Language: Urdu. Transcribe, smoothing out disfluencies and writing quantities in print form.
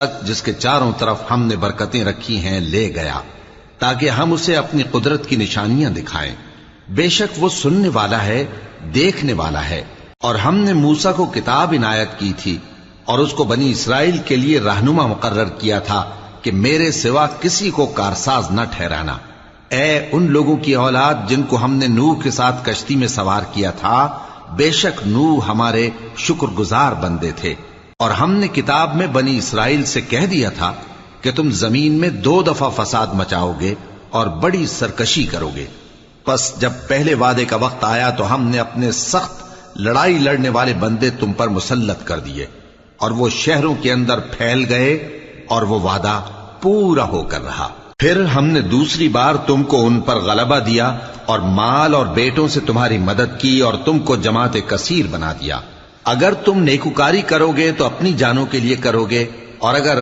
جس کے چاروں طرف ہم نے برکتیں رکھی ہیں لے گیا تاکہ ہم اسے اپنی قدرت کی نشانیاں دکھائیں۔ بے شک وہ سننے والا ہے، دیکھنے والا ہے۔ اور ہم نے موسیٰ کو کتاب عنایت کی تھی اور اس کو بنی اسرائیل کے لیے رہنما مقرر کیا تھا کہ میرے سوا کسی کو کارساز نہ ٹھہرانا۔ اے ان لوگوں کی اولاد جن کو ہم نے نوح کے ساتھ کشتی میں سوار کیا تھا، بے شک نوح ہمارے شکر گزار بندے تھے۔ اور ہم نے کتاب میں بنی اسرائیل سے کہہ دیا تھا کہ تم زمین میں 2 دفعہ فساد مچاؤ گے اور بڑی سرکشی کرو گے۔ پس جب پہلے وعدے کا وقت آیا تو ہم نے اپنے سخت لڑائی لڑنے والے بندے تم پر مسلط کر دیے، اور وہ شہروں کے اندر پھیل گئے، اور وہ وعدہ پورا ہو کر رہا۔ پھر ہم نے دوسری بار تم کو ان پر غلبہ دیا اور مال اور بیٹوں سے تمہاری مدد کی اور تم کو جماعت کثیر بنا دیا۔ اگر تم نیکوکاری کرو گے تو اپنی جانوں کے لیے کرو گے، اور اگر